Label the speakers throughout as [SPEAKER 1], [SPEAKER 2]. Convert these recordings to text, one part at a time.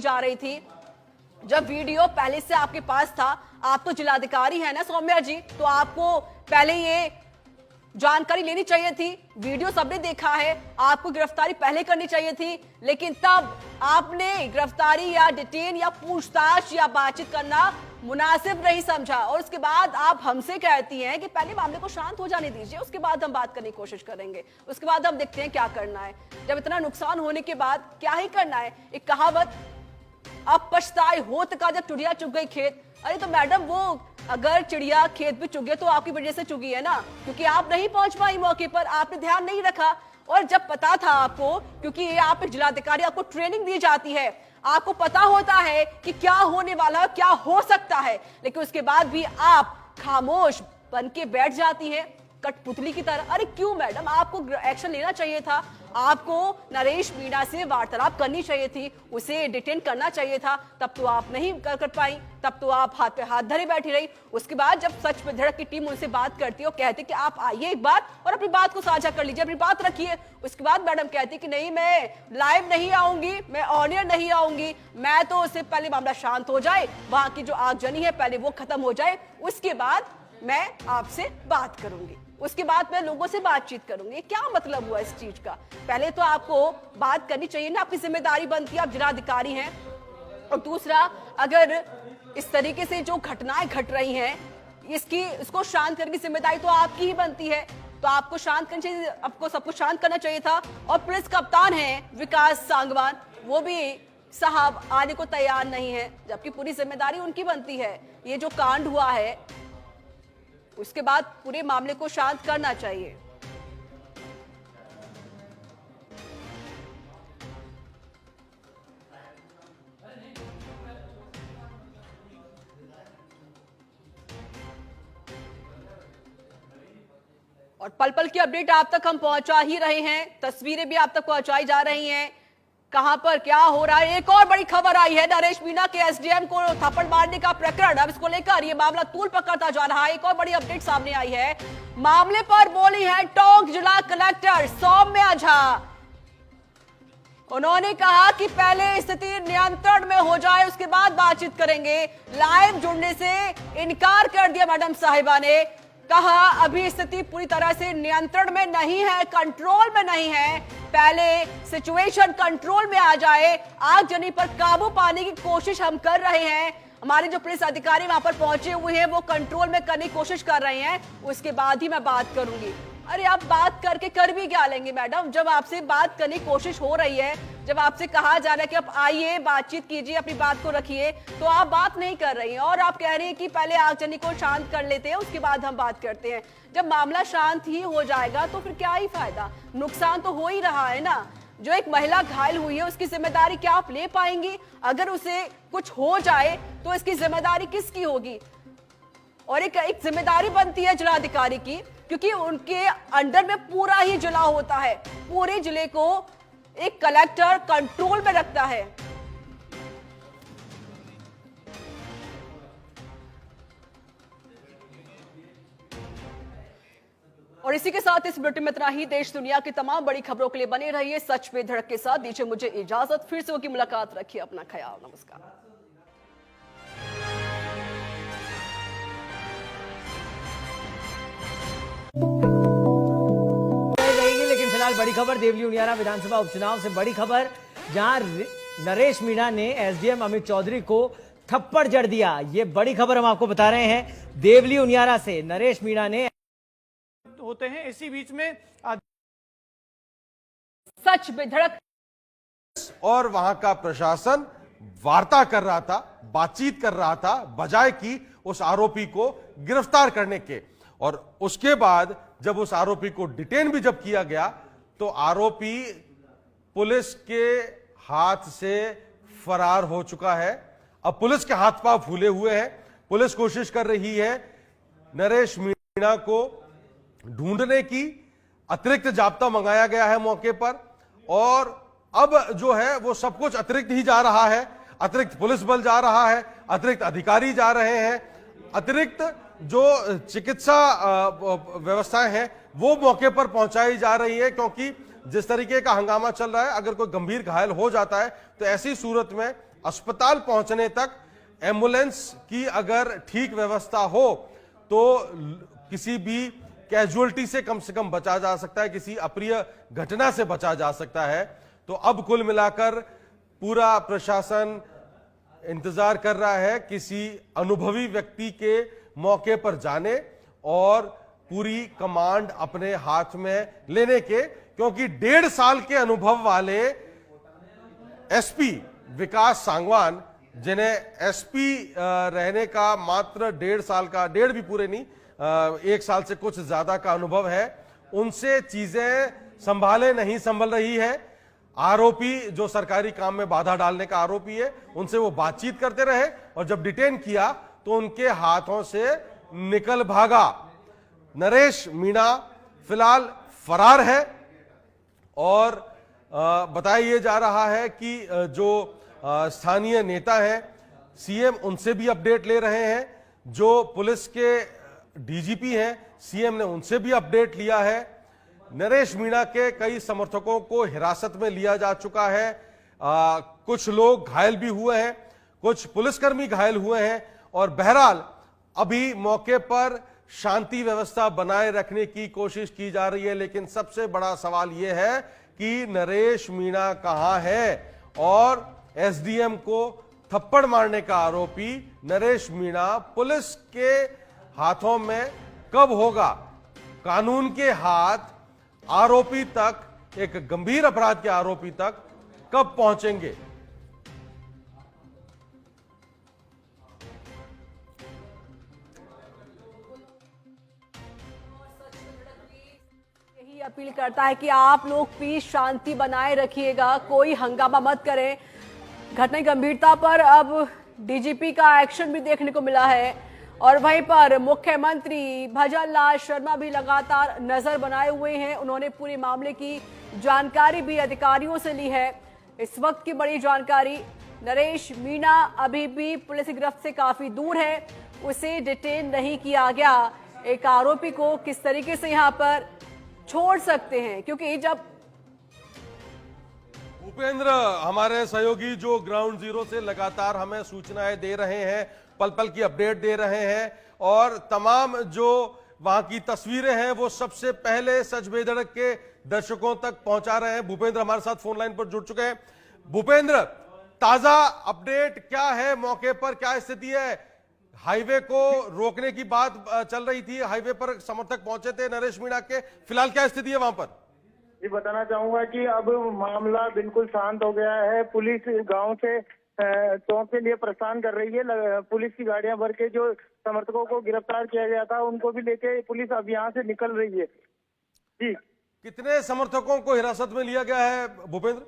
[SPEAKER 1] जा रही थी। जब वीडियो पहले से आपके पास था, आप तो जिलाधिकारी है ना सौम्या जी, तो आपको पहले ये जानकारी लेनी चाहिए थी। वीडियो सबने देखा है, आपको गिरफ्तारी पहले करनी चाहिए थी, लेकिन तब आपने गिरफ्तारी या डिटेन या पूछताछ या बातचीत करना मुनासिब नहीं समझा। और उसके बाद आप हमसे कहती हैं कि पहले मामले को शांत हो जाने दीजिए, उसके बाद हम बात करने की कोशिश करेंगे, उसके बाद हम देखते हैं क्या करना है। जब इतना नुकसान होने के बाद क्या ही करना है। एक कहावत, अब पछताए होत का जब चिड़िया चुग गई खेत। अरे तो मैडम, वो अगर चिड़िया खेत में चुगी तो आपकी वजह से चुगी है ना, क्योंकि आप नहीं पहुंच पाई मौके पर, आपने ध्यान नहीं रखा। और जब पता था आपको, क्योंकि ये आप एक जिलाधिकारी, आपको ट्रेनिंग दी जाती है, आपको पता होता है कि क्या होने वाला है, क्या हो सकता है, लेकिन उसके बाद भी आप खामोश बन के बैठ जाती हैं कठपुतली की तरह। अरे क्यों मैडम, आपको एक्शन लेना चाहिए था, आपको नरेश मीणा से वार्तालाप करनी चाहिए थी, उसे डिटेन करना चाहिए था। तब तो आप नहीं कर पाई, तब तो आप हाथ पे हाथ धरे बैठी रही। उसके बाद जब सच पे धड़क की टीम उनसे बात करती है और कहती कि आप आइए एक बार और अपनी बात को साझा कर लीजिए, अपनी बात रखिए। उसके बाद मैडम कहती कि नहीं, मैं लाइव नहीं आऊंगी, मैं ऑन एयर नहीं आऊंगी, मैं तो उससे पहले मामला शांत हो जाए, वहां की जो आगजनी है पहले वो खत्म हो जाए, उसके बाद मैं आपसे बात करूंगी, उसके बाद मैं लोगों से बातचीत करूंगी। क्या मतलब हुआ इस चीज का? पहले तो आपको बात करनी चाहिए ना, आपकी जिम्मेदारी बनती है, आप जिलाधिकारी हैं। और दूसरा, अगर इस तरीके से जो घटनाएं घट रही हैं, इसको शांत करने की जिम्मेदारी तो आपकी ही बनती है, तो आपको शांत करना चाहिए, आपको सबको शांत करना चाहिए था। और पुलिस कप्तान है विकास सांगवान, वो भी साहब आने को तैयार नहीं है, जबकि पूरी जिम्मेदारी उनकी बनती है। ये जो कांड हुआ है, उसके बाद पूरे मामले को शांत करना चाहिए। और पल पल की अपडेट आप तक हम पहुंचा ही रहे हैं, तस्वीरें भी आप तक पहुंचाई जा रही हैं, कहां पर क्या हो रहा है। एक और बड़ी खबर आई है, नरेश मीणा के एसडीएम को थप्पड़ मारने का प्रकरण, अब इसको लेकर ये मामला तूल पकड़ता जा रहा है। एक और बड़ी अपडेट सामने आई है, मामले पर बोली है टोंक जिला कलेक्टर सौम्या झा। उन्होंने कहा कि पहले स्थिति नियंत्रण में हो जाए, उसके बाद बातचीत करेंगे। लाइव जुड़ने से इनकार कर दिया मैडम साहिबा ने, कहा अभी स्थिति पूरी तरह से नियंत्रण में नहीं है, कंट्रोल में नहीं है, पहले सिचुएशन कंट्रोल में आ जाए, आगजनी पर काबू पाने की कोशिश हम कर रहे हैं। हमारे जो पुलिस अधिकारी वहां पर पहुंचे हुए हैं, वो कंट्रोल में करने की कोशिश कर रहे हैं, उसके बाद ही मैं बात करूंगी। अरे आप बात करके कर भी क्या लेंगे मैडम, जब आपसे बात करने की कोशिश हो रही है, जब आपसे कहा जा रहा है कि आप आइए बातचीत कीजिए, अपनी बात को रखिए, तो आप बात नहीं कर रही हैं और आप कह रही हैं कि पहले आगजनी को शांत कर लेते हैं, उसके बाद हम बात करते हैं। जब मामला शांत ही हो जाएगा तो फिर क्या ही फायदा, नुकसान तो हो ही रहा है ना। जो एक महिला घायल हुई है, उसकी जिम्मेदारी क्या आप ले पाएंगी? अगर उसे कुछ हो जाए तो इसकी जिम्मेदारी किसकी होगी? और एक जिम्मेदारी बनती है जिलाधिकारी की, क्योंकि उनके अंडर में पूरा ही जिला होता है, पूरे जिले को एक कलेक्टर कंट्रोल में रखता है। और इसी के साथ इस बुलेटिन में इतना ही। देश दुनिया की तमाम बड़ी खबरों के लिए बने रहिए सच पे धड़क के साथ। दीजिए मुझे इजाजत, फिर से होगी मुलाकात, रखिए अपना ख्याल, नमस्कार।
[SPEAKER 2] लेकिन फिलहाल बड़ी खबर, देवली उनियारा विधानसभा उपचुनाव से बड़ी खबर, जहां नरेश मीणा ने एसडीएम अमित चौधरी को थप्पड़ जड़ दिया। ये बड़ी खबर हम आपको बता रहे हैं देवली उनियारा से। नरेश मीणा ने
[SPEAKER 3] होते हैं, इसी बीच में
[SPEAKER 1] सच पे धड़क
[SPEAKER 4] और वहां का प्रशासन वार्ता कर रहा था, बातचीत कर रहा था, बजाय कि उस आरोपी को गिरफ्तार करने के। और उसके बाद जब उस आरोपी को डिटेन भी जब किया गया, तो आरोपी पुलिस के हाथ से फरार हो चुका है। अब पुलिस के हाथ पांव फूले हुए हैं, पुलिस कोशिश कर रही है नरेश मीणा को ढूंढने की। अतिरिक्त जाब्ता मंगाया गया है मौके पर, और अब जो है वो सब कुछ अतिरिक्त ही जा रहा है। अतिरिक्त पुलिस बल जा रहा है, अतिरिक्त अधिकारी जा रहे हैं, अतिरिक्त जो चिकित्सा व्यवस्थाएं हैं वो मौके पर पहुंचाई जा रही है, क्योंकि जिस तरीके का हंगामा चल रहा है, अगर कोई गंभीर घायल हो जाता है तो ऐसी सूरत में अस्पताल पहुंचने तक एम्बुलेंस की अगर ठीक व्यवस्था हो तो किसी भी कैजुअलिटी से कम बचा जा सकता है, किसी अप्रिय घटना से बचा जा सकता है। तो अब कुल मिलाकर पूरा प्रशासन इंतजार कर रहा है किसी अनुभवी व्यक्ति के मौके पर जाने और पूरी कमांड अपने हाथ में लेने के, क्योंकि 1.5 साल के अनुभव वाले एसपी विकास सांगवान, जिन्हें एसपी रहने का मात्र 1.5 साल का, 1.5 भी पूरे नहीं, 1 साल से कुछ ज्यादा का अनुभव है, उनसे चीजें संभाले नहीं संभल रही है। आरोपी जो सरकारी काम में बाधा डालने का आरोपी है, उनसे वो बातचीत करते रहे और जब डिटेन किया तो उनके हाथों से निकल भागा। नरेश मीणा फिलहाल फरार है और बताया जा रहा है कि जो स्थानीय नेता हैं सीएम, उनसे भी अपडेट ले रहे हैं। जो पुलिस के डीजीपी हैं सीएम ने उनसे भी अपडेट लिया है। नरेश मीणा के कई समर्थकों को हिरासत में लिया जा चुका है। कुछ लोग घायल भी हुए हैं, कुछ पुलिसकर्मी घायल हुए हैं और बहरहाल अभी मौके पर शांति व्यवस्था बनाए रखने की कोशिश की जा रही है। लेकिन सबसे बड़ा सवाल यह है कि नरेश मीणा कहां है और एसडीएम को थप्पड़ मारने का आरोपी नरेश मीणा पुलिस के हाथों में कब होगा। कानून के हाथ आरोपी तक, एक गंभीर अपराध के आरोपी तक कब पहुंचेंगे।
[SPEAKER 1] यही अपील करता है कि आप लोग पीस शांति बनाए रखिएगा, कोई हंगामा मत करें। घटना की गंभीरता पर अब डीजीपी का एक्शन भी देखने को मिला है और वहीं पर मुख्यमंत्री भजन लाल शर्मा भी लगातार नजर बनाए हुए हैं। उन्होंने पूरे मामले की जानकारी भी अधिकारियों से ली है। इस वक्त की बड़ी जानकारी, नरेश मीणा अभी भी पुलिस की गिरफ्त से काफी दूर है, उसे डिटेन नहीं किया गया। एक आरोपी को किस तरीके से यहां पर छोड़ सकते हैं, क्योंकि जब
[SPEAKER 4] भूपेंद्र हमारे सहयोगी जो ग्राउंड जीरो से लगातार हमें सूचनाएं दे रहे हैं, पल पल की अपडेट दे रहे हैं और तमाम जो वहां की तस्वीरें हैं वो सबसे पहले सच बेधड़क के दर्शकों तक पहुंचा रहे हैं। भूपेंद्र हमारे साथ फोन लाइन पर जुड़ चुके हैं। भूपेंद्र, ताजा अपडेट क्या है मौके पर, क्या स्थिति है? हाईवे को रोकने की बात चल रही थी, हाईवे पर समर्थक पहुंचे थे नरेश मीणा के, फिलहाल क्या स्थिति है वहां पर?
[SPEAKER 5] जी बताना चाहूंगा कि अब मामला बिल्कुल शांत हो गया है। पुलिस गांव से चौक के लिए प्रस्थान कर रही है। पुलिस की गाड़ियां भर के जो समर्थकों को गिरफ्तार किया गया था उनको भी लेके पुलिस अब यहाँ से निकल रही है। जी,
[SPEAKER 4] कितने समर्थकों को हिरासत में लिया गया है भूपेंद्र?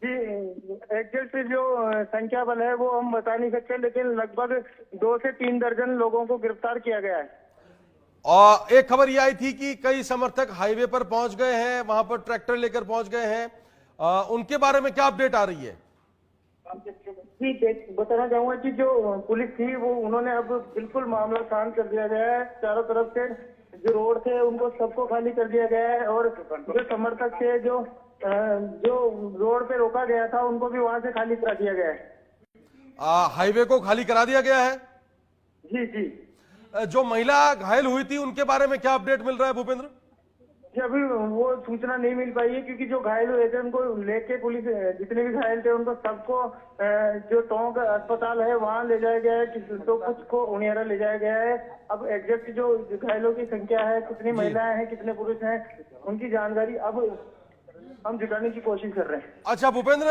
[SPEAKER 5] जी एग्जैक्ट जो संख्या बल है वो हम बता नहीं सकते, लेकिन लगभग 2 से 3 दर्जन लोगों को गिरफ्तार किया गया है।
[SPEAKER 4] और एक खबर यह आई थी कि कई समर्थक हाईवे पर पहुंच गए हैं, वहां पर ट्रैक्टर लेकर पहुंच गए हैं, उनके बारे में क्या अपडेट आ रही है?
[SPEAKER 5] जी बताना चाहूंगा कि जो पुलिस थी वो उन्होंने अब बिल्कुल मामला शांत कर दिया गया है। चारों तरफ से जो रोड थे उनको सबको खाली कर दिया गया है और जो समर्थक थे जो रोड पे रोका गया था उनको भी वहां से खाली करा दिया गया है।
[SPEAKER 4] हाईवे को खाली करा दिया गया है?
[SPEAKER 5] जी जी।
[SPEAKER 4] जो महिला घायल हुई थी उनके बारे में क्या अपडेट मिल रहा है भूपेंद्र?
[SPEAKER 5] जी अभी वो सूचना नहीं मिल पाई है, क्योंकि जो घायल हुए थे उनको लेके पुलिस, जितने भी घायल थे उनको सबको जो टोंक अस्पताल है वहाँ ले जाया गया है, तो कुछ को उनियारा ले जाया गया है। अब एग्जैक्ट जो घायलों की संख्या है, कितनी महिलाएं हैं, कितने पुरुष हैं, उनकी जानकारी अब हम जुटाने की कोशिश कर रहे हैं।
[SPEAKER 4] अच्छा भूपेंद्र,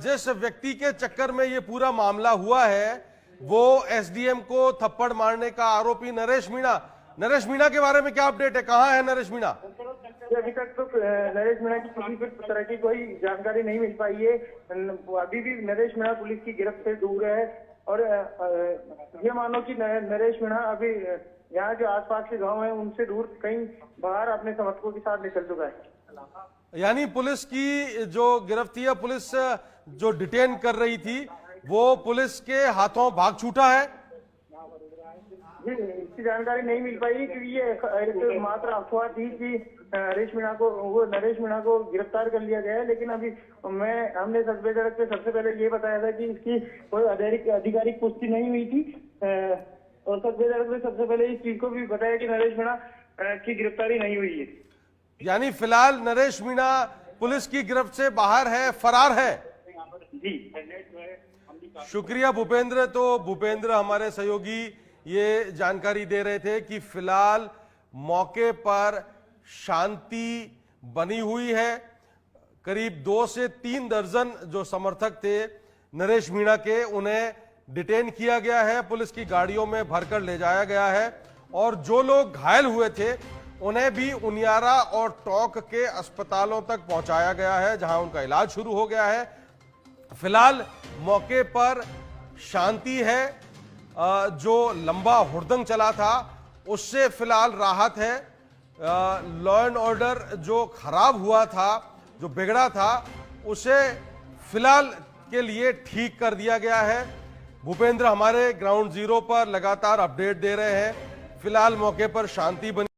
[SPEAKER 4] जिस व्यक्ति के चक्कर में ये पूरा मामला हुआ है वो एसडीएम को थप्पड़ मारने का आरोपी नरेश मीणा के बारे में क्या अपडेट है? कहाँ है नरेश मीणा?
[SPEAKER 5] अभी तक तो नरेश मीणा की किसी भी तरह की कोई जानकारी नहीं मिल पाई है। अभी भी नरेश मीणा पुलिस की गिरफ्त से दूर है और ये मानो कि नरेश मीणा अभी यहाँ जो आसपास के गांव हैं उनसे दूर कहीं बाहर अपने समर्थकों के साथ निकल चुका है।
[SPEAKER 4] यानी पुलिस की जो गिरफ्ती है, पुलिस जो डिटेन कर रही थी वो पुलिस के हाथों भाग छूटा है?
[SPEAKER 5] जी इसकी जानकारी नहीं मिल पाई क्योंकि ये एक मात्र अफवाह थी कि नरेश मीणा को गिरफ्तार कर लिया गया है। लेकिन अभी हमने सब्बे सड़क पे सबसे पहले ये बताया था कि इसकी कोई आधिकारिक पुष्टि नहीं हुई थी और सब्बे सड़क पे सबसे पहले इस चीज को भी बताया कि नरेश मीणा की गिरफ्तारी नहीं हुई है।
[SPEAKER 4] यानी फिलहाल नरेश मीणा पुलिस की गिरफ्त से बाहर है, फरार है।
[SPEAKER 5] जी
[SPEAKER 4] शुक्रिया भूपेंद्र। तो भूपेंद्र हमारे सहयोगी ये जानकारी दे रहे थे कि फिलहाल मौके पर शांति बनी हुई है। करीब 2 से 3 दर्जन जो समर्थक थे नरेश मीणा के, उन्हें डिटेन किया गया है, पुलिस की गाड़ियों में भरकर ले जाया गया है और जो लोग घायल हुए थे उन्हें भी उनियारा और टोंक के अस्पतालों तक पहुंचाया गया है, जहां उनका इलाज शुरू हो गया है। फिलहाल मौके पर शांति है। जो लंबा हुड़दंग चला था उससे फिलहाल राहत है। लॉ एंड ऑर्डर जो खराब हुआ था, जो बिगड़ा था, उसे फिलहाल के लिए ठीक कर दिया गया है। भूपेंद्र हमारे ग्राउंड जीरो पर लगातार अपडेट दे रहे हैं। फिलहाल मौके पर शांति बनी